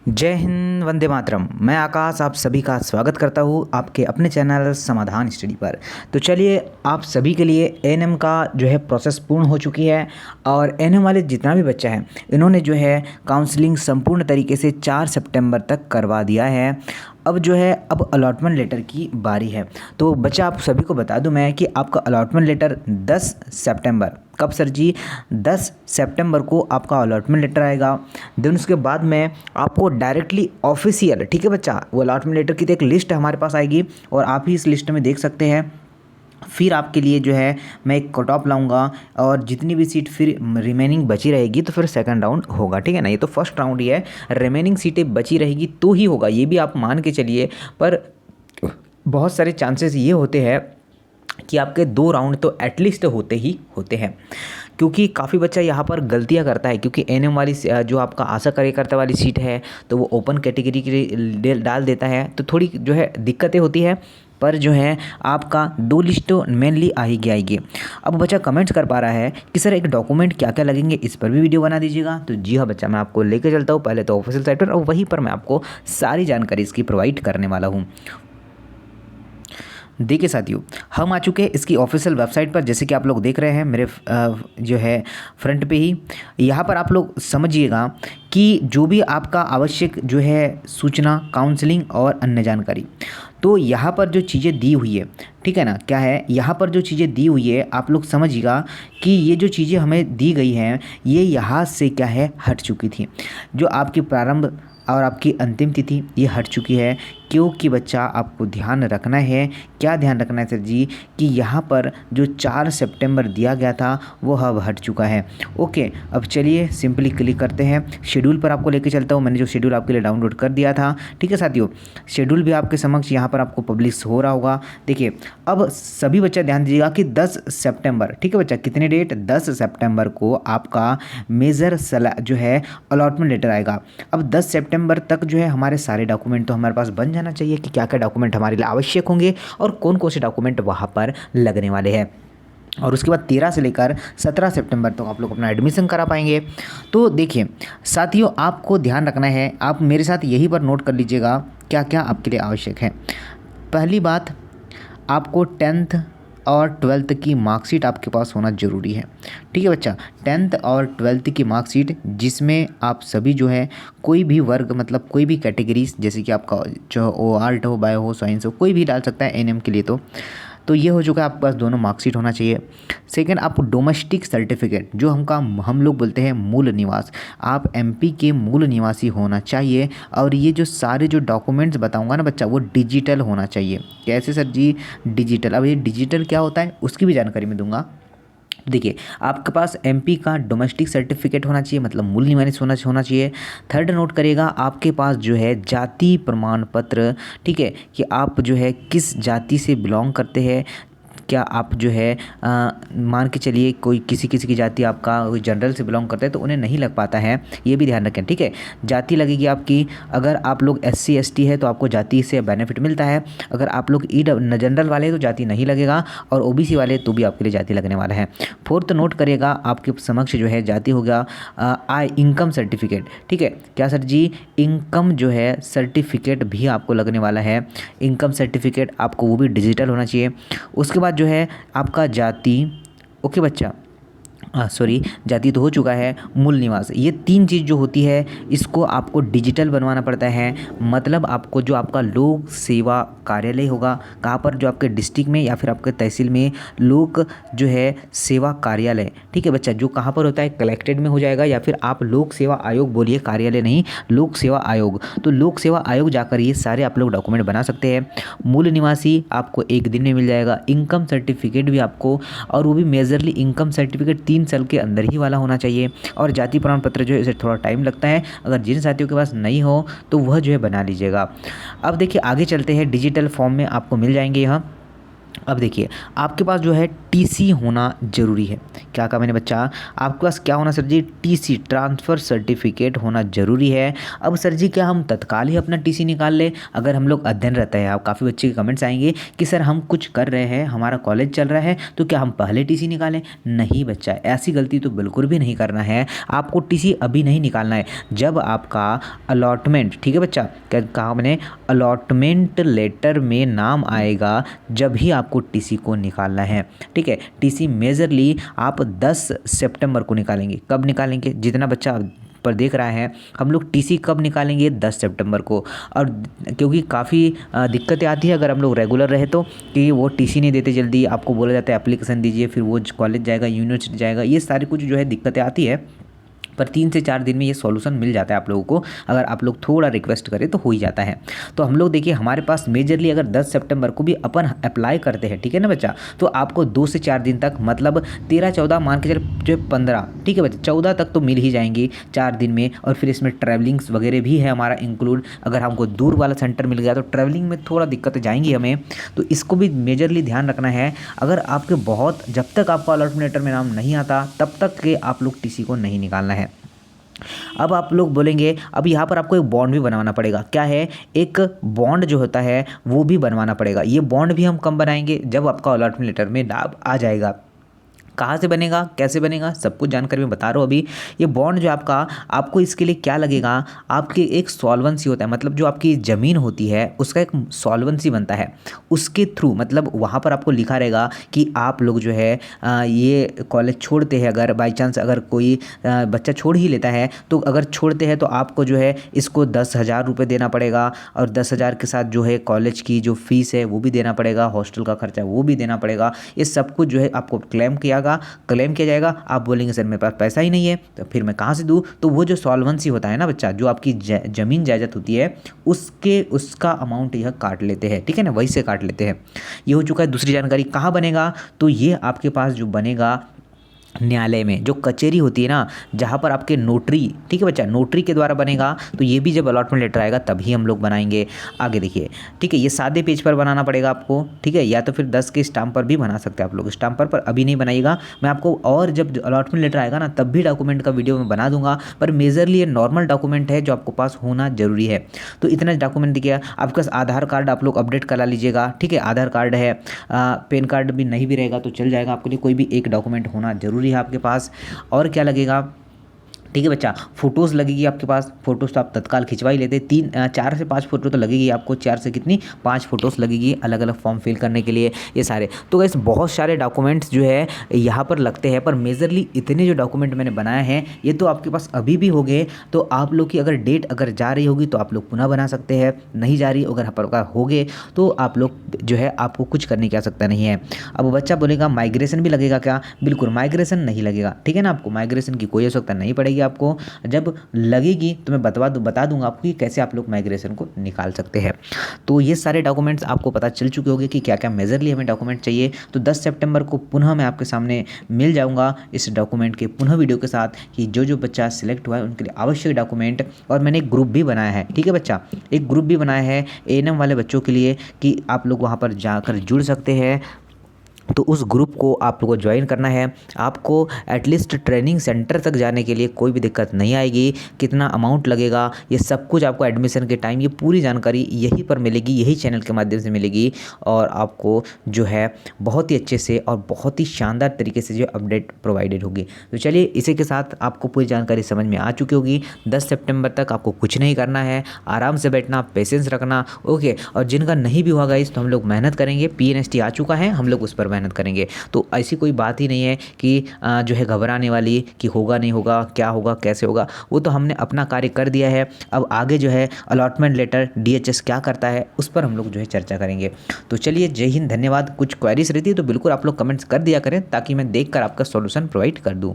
जय हिंद, वंदे मातरम। मैं आकाश आप सभी का स्वागत करता हूँ आपके अपने चैनल समाधान स्टडी पर। तो चलिए, आप सभी के लिए एएनएम का जो है प्रोसेस पूर्ण हो चुकी है और एएनएम वाले जितना भी बच्चा है इन्होंने जो है काउंसलिंग संपूर्ण तरीके से 4 सितंबर तक करवा दिया है। अब जो है अब अलॉटमेंट लेटर की बारी है। तो बच्चा, आप सभी को बता दूं मैं कि आपका अलॉटमेंट लेटर 10 सितंबर, कब सर जी? 10 सितंबर को आपका अलॉटमेंट लेटर आएगा। देन उसके बाद में आपको डायरेक्टली ऑफिशियल, ठीक है बच्चा, वो अलॉटमेंट लेटर की तो एक लिस्ट हमारे पास आएगी और आप ही इस लिस्ट में देख सकते हैं। फिर आपके लिए जो है मैं एक कट ऑफ लाऊंगा और जितनी भी सीट फिर रिमेनिंग बची रहेगी तो फिर सेकंड राउंड होगा, ठीक है ना। ये तो फर्स्ट राउंड ही है, रिमेनिंग सीटें बची रहेगी तो ही होगा, ये भी आप मान के चलिए। पर बहुत सारे चांसेस ये होते हैं कि आपके 2 राउंड तो एटलीस्ट होते ही होते हैं, क्योंकि काफ़ी बच्चा यहाँ पर गलतियाँ करता है। क्योंकि एएनएम वाली जो आपका आशा कार्यकर्ता वाली सीट है तो वो ओपन कैटेगरी के लिए डाल देता है, तो थोड़ी जो है दिक्कतें होती है। पर जो है आपका 2 लिस्ट मेनली आएगी। अब बच्चा कमेंट्स कर पा रहा है कि सर एक डॉक्यूमेंट क्या क्या लगेंगे, इस पर भी वीडियो बना दीजिएगा। तो जी हाँ बच्चा, मैं आपको लेके चलता हूँ पहले तो ऑफिशियल साइट पर और वहीं पर मैं आपको सारी जानकारी इसकी प्रोवाइड करने वाला हूँ। देखिए साथियों, हम आ चुके हैं इसकी ऑफिशियल वेबसाइट पर, जैसे कि आप लोग देख रहे हैं मेरे जो है फ्रंट पे ही। यहाँ पर आप लोग समझिएगा कि जो भी आपका आवश्यक जो है सूचना, काउंसलिंग और अन्य जानकारी, तो यहाँ पर जो चीज़ें दी हुई है, ठीक है ना, क्या है यहाँ पर जो चीज़ें दी हुई है आप लोग समझिएगा कि ये जो चीज़ें हमें दी गई हैं ये यहाँ से क्या है हट चुकी थी। जो आपकी प्रारंभ और आपकी अंतिम तिथि ये हट चुकी है, क्योंकि बच्चा आपको ध्यान रखना है। क्या ध्यान रखना है सर जी? कि यहाँ पर जो 4 सितंबर दिया गया था वो अब हट चुका है। ओके, अब चलिए सिंपली क्लिक करते हैं। शेड्यूल पर आपको लेके चलता हूँ। मैंने जो शेड्यूल आपके लिए डाउनलोड कर दिया था, ठीक है साथियों, शेड्यूल भी आपके समक्ष यहाँ पर आपको पब्लिश हो रहा होगा। देखिए, अब सभी बच्चा ध्यान दीजिएगा कि 10 सितंबर, ठीक है बच्चा, कितने डेट? 10 सितंबर को आपका मेजर जो है अलॉटमेंट लेटर आएगा। अब 10 सितंबर तक जो है हमारे सारे डॉक्यूमेंट तो हमारे पास बन जाना चाहिए कि क्या क्या डॉक्यूमेंट हमारे लिए आवश्यक होंगे और कौन कौन से डॉक्यूमेंट वहाँ पर लगने वाले हैं। और उसके बाद 13 से लेकर 17 सितंबर तक आप लोग अपना एडमिशन करा पाएंगे। तो देखिए साथियों, आपको ध्यान रखना है, आप मेरे साथ यही पर नोट कर लीजिएगा क्या क्या आपके लिए आवश्यक है। पहली बात, आपको 10th और 12th की मार्कशीट आपके पास होना ज़रूरी है, ठीक है बच्चा। 10th और 12th की मार्कशीट जिसमें आप सभी जो है कोई भी वर्ग, मतलब कोई भी कैटेगरीज, जैसे कि आपका जो हो आर्ट हो, बायो हो, साइंस हो, कोई भी डाल सकता है एएनएम के लिए। तो ये हो चुका है, आपके पास दोनों मार्कशीट होना चाहिए। सेकंड, आपको डोमेस्टिक सर्टिफिकेट, जो हम लोग बोलते हैं मूल निवास, आप एमपी के मूल निवासी होना चाहिए। और ये जो सारे जो डॉक्यूमेंट्स बताऊंगा ना बच्चा, वो डिजिटल होना चाहिए। कैसे सर जी? डिजिटल। अब ये डिजिटल क्या होता है उसकी भी जानकारी मैं दूंगा। देखिए, आपके पास एमपी का डोमेस्टिक सर्टिफिकेट होना चाहिए, मतलब मूल निवासी होना चाहिए। थर्ड, नोट करिएगा, आपके पास जो है जाति प्रमाण पत्र, ठीक है, कि आप जो है किस जाति से बिलोंग करते हैं। क्या आप जो है मान के चलिए कोई किसी की जाति आपका जनरल से बिलोंग करता है तो उन्हें नहीं लग पाता है, ये भी ध्यान रखें, ठीक है। जाति लगेगी आपकी, अगर आप लोग SC ST है तो आपको जाति से बेनिफिट मिलता है। अगर आप लोग जनरल वाले तो जाति नहीं लगेगा, और OBC वाले तो भी आपके लिए जाति लगने वाला है। फोर्थ, नोट करिएगा, आपके समक्ष जो है जाति हो गया इनकम सर्टिफिकेट, ठीक है। क्या सर जी? इनकम जो है सर्टिफिकेट भी आपको लगने वाला है। इनकम सर्टिफिकेट आपको वो भी डिजिटल होना चाहिए। उसके बाद जो है आपका जाति, ओके बच्चा, सॉरी, जाति तो हो चुका है, मूल निवास, ये 3 चीज़ जो होती है इसको आपको डिजिटल बनवाना पड़ता है। मतलब आपको जो आपका लोक सेवा कार्यालय होगा, कहाँ पर? जो आपके डिस्ट्रिक्ट में या फिर आपके तहसील में लोक जो है सेवा कार्यालय, ठीक है बच्चा, जो कहाँ पर होता है? कलेक्टेड में हो जाएगा, या फिर आप लोक सेवा आयोग बोलिए, कार्यालय नहीं, लोक सेवा आयोग। तो लोक सेवा आयोग जाकर ये सारे आप लोग डॉक्यूमेंट बना सकते हैं। मूल निवासी आपको 1 दिन में मिल जाएगा। इनकम सर्टिफिकेट भी आपको, और वो भी मेजरली इनकम सर्टिफिकेट 3 साल के अंदर ही वाला होना चाहिए। और जाति प्रमाण पत्र जो है इसे थोड़ा टाइम लगता है, अगर जिन साथियों के पास नहीं हो तो वह जो है बना लीजिएगा। अब देखिए आगे चलते हैं, डिजिटल फॉर्म में आपको मिल जाएंगे यहाँ। अब देखिए, आपके पास जो है टीसी होना ज़रूरी है। क्या कहा मैंने बच्चा, आपके पास क्या होना सर जी, टीसी ट्रांसफ़र सर्टिफिकेट होना ज़रूरी है। अब सर जी क्या हम तत्काल ही अपना टीसी निकाल लें अगर हम लोग अध्ययनरत हैं? आप काफ़ी बच्चे के कमेंट्स आएंगे कि सर हम कुछ कर रहे हैं, हमारा कॉलेज चल रहा है, तो क्या हम पहले टीसी निकालें? नहीं बच्चा, ऐसी गलती तो बिल्कुल भी नहीं करना है। आपको टीसी अभी नहीं निकालना है, जब आपका अलॉटमेंट, ठीक है बच्चा, क्या कहा मैंने, अलॉटमेंट लेटर में नाम आएगा जब ही आपको टीसी को निकालना है। ठीक है, टीसी मेजरली आप 10 सितंबर को निकालेंगे। कब निकालेंगे? जितना बच्चा पर देख रहा है, हम लोग टीसी कब निकालेंगे? 10 सितंबर को। और क्योंकि काफ़ी दिक्कतें आती है अगर हम लोग रेगुलर रहे तो, कि वो टीसी नहीं देते जल्दी, आपको बोला जाता है एप्लीकेशन दीजिए, फिर वो कॉलेज जाएगा, यूनिवर्सिटी जाएगा, ये सारी कुछ जो है दिक्कतें आती है। पर 3 से 4 दिन में ये सॉल्यूशन मिल जाता है आप लोगों को, अगर आप लोग थोड़ा रिक्वेस्ट करें तो हो ही जाता है। तो हम लोग देखिए हमारे पास मेजरली अगर 10 सितंबर को भी अपन अप्लाई करते हैं, ठीक है ना बच्चा, तो आपको 2 से 4 दिन तक, मतलब 13-14 मान के चल जो 15, ठीक है बच्चा, 14 तक तो मिल ही जाएंगी 4 दिन में। और फिर इसमें ट्रैवलिंग्स वगैरह भी है हमारा इंक्लूड। अगर हमको दूर वाला सेंटर मिल गया तो ट्रैवलिंग में थोड़ा दिक्कतें जाएंगी हमें, तो इसको भी मेजरली ध्यान रखना है। अगर आपके बहुत, जब तक आपका अलॉटमेंट लेटर में नाम नहीं आता तब तक के आप लोग टीसी को नहीं निकालना है। अब आप लोग बोलेंगे अब यहाँ पर आपको एक बॉन्ड भी बनवाना पड़ेगा। क्या है? एक बॉन्ड जो होता है वो भी बनवाना पड़ेगा। ये बॉन्ड भी हम कब बनाएंगे? जब आपका अलॉटमेंट लेटर में नाम आ जाएगा। कहाँ से बनेगा, कैसे बनेगा, सब कुछ जानकारी मैं बता रहा हूँ अभी। ये बॉन्ड जो आपका, आपको इसके लिए क्या लगेगा, आपके एक सॉल्वेंसी होता है, मतलब जो आपकी ज़मीन होती है उसका एक सॉल्वेंसी बनता है, उसके थ्रू, मतलब वहाँ पर आपको लिखा रहेगा कि आप लोग जो है ये कॉलेज छोड़ते हैं, अगर बाई चांस अगर कोई बच्चा छोड़ ही लेता है, तो अगर छोड़ते हैं तो आपको जो है इसको 10,000 रुपये देना पड़ेगा, और 10,000 के साथ जो है कॉलेज की जो फ़ीस है वो भी देना पड़ेगा, हॉस्टल का खर्चा वो भी देना पड़ेगा। ये सब कुछ जो है आपको क्लेम किया जाएगा। आप बोलेंगे सर मेरे पास पैसा ही नहीं है, तो फिर मैं कहाँ से दूँ? तो वो जो सॉल्वेंसी होता है ना बच्चा, जो आपकी ज़मीन जायदाद होती है उसका अमाउंट यह काट लेते हैं, ठीक है ना, वही से काट लेते हैं। ये हो चुका है। दूसरी जानकारी कहाँ बनेगा? तो ये आपके पास जो बनेगा न्यायालय में, जो कचहरी होती है ना, जहाँ पर आपके नोटरी, ठीक है बच्चा, नोटरी के द्वारा बनेगा। तो ये भी जब अलॉटमेंट लेटर आएगा तभी हम लोग बनाएंगे। आगे देखिए, ठीक है, ये सादे पेज पर बनाना पड़ेगा आपको, ठीक है, या तो फिर 10 के स्टाम्प पर भी बना सकते हैं आप लोग। स्टाम्प पर अभी नहीं बनाइएगा, मैं आपको और जब अलॉटमेंट लेटर आएगा ना तब भी डॉक्यूमेंट का वीडियो मैं बना दूंगा। पर मेजरली ये नॉर्मल डॉक्यूमेंट है जो आपको पास होना जरूरी है। तो इतना डॉक्यूमेंट दिया, आपके पास आधार कार्ड आप लोग अपडेट करा लीजिएगा, ठीक है, आधार कार्ड है, पैन कार्ड भी नहीं भी रहेगा तो चल जाएगा, आपके लिए कोई भी एक डॉक्यूमेंट होना जरूरी है आपके पास। और क्या लगेगा? ठीक है बच्चा, फ़ोटोज़ लगेगी आपके पास। फ़ोटोज़ तो आप तत्काल खिंचवा ही लेते, 4 से 5 फोटो तो लगेगी आपको, 4 से कितनी 5 फोटोज़ लगेगी अलग अलग फॉर्म फिल करने के लिए, ये सारे। तो गाइस बहुत सारे डॉक्यूमेंट्स जो है यहाँ पर लगते हैं, पर मेजरली इतने जो डॉक्यूमेंट मैंने बनाए हैं ये तो आपके पास अभी भी हो गए। तो आप लोग की अगर डेट अगर जा रही होगी तो आप लोग पुनः बना सकते हैं, नहीं जा रही अगर आपका हो गए तो आप लोग जो है आपको कुछ करने की आवश्यकता नहीं है। अब बच्चा बोलेगा माइग्रेशन भी लगेगा क्या? बिल्कुल माइग्रेशन नहीं लगेगा, ठीक है ना, आपको माइग्रेशन की कोई आवश्यकता नहीं पड़ेगी। आपको जब लगेगी तो मैं बता दूंगा आपको कि कैसे आप लोग माइग्रेशन को निकाल सकते हैं। तो ये सारे डॉक्यूमेंट्स आपको पता चल चुके होंगे कि क्या क्या मेजरली हमें डॉक्यूमेंट चाहिए। तो 10 सितंबर को पुनः मैं आपके सामने मिल जाऊंगा इस डॉक्यूमेंट के पुनः वीडियो के साथ, कि जो बच्चा सिलेक्ट हुआ है उनके लिए आवश्यक डॉक्यूमेंट। और मैंने एक ग्रुप भी बनाया है, ठीक है बच्चा, एक ग्रुप भी बनाया है एएनएम वाले बच्चों के लिए, कि आप लोग वहाँ पर जाकर जुड़ सकते हैं। तो उस ग्रुप को आप लोगों को ज्वाइन करना है। आपको एटलीस्ट ट्रेनिंग सेंटर तक जाने के लिए कोई भी दिक्कत नहीं आएगी। कितना अमाउंट लगेगा ये सब कुछ आपको एडमिशन के टाइम, ये पूरी जानकारी यहीं पर मिलेगी, यही चैनल के माध्यम से मिलेगी। और आपको जो है बहुत ही अच्छे से और बहुत ही शानदार तरीके से जो अपडेट प्रोवाइडेड होगी। तो चलिए इसी के साथ आपको पूरी जानकारी समझ में आ चुकी होगी। 10 सितंबर तक आपको कुछ नहीं करना है, आराम से बैठना, पेशेंस रखना, ओके। और जिनका नहीं भी हुआ गाइस तो हम लोग मेहनत करेंगे, PNST आ चुका है, हम लोग उस पर मेहनत करेंगे। तो ऐसी कोई बात ही नहीं है कि जो है घबराने वाली, कि होगा नहीं होगा, क्या होगा कैसे होगा। वो तो हमने अपना कार्य कर दिया है। अब आगे जो है अलॉटमेंट लेटर DHS क्या करता है उस पर हम लोग जो है चर्चा करेंगे। तो चलिए जय हिंद, धन्यवाद। कुछ क्वेरीज रहती है तो बिल्कुल आप लोग कमेंट्स कर दिया करें ताकि मैं देखकर आपका सॉल्यूशन प्रोवाइड कर दूँ।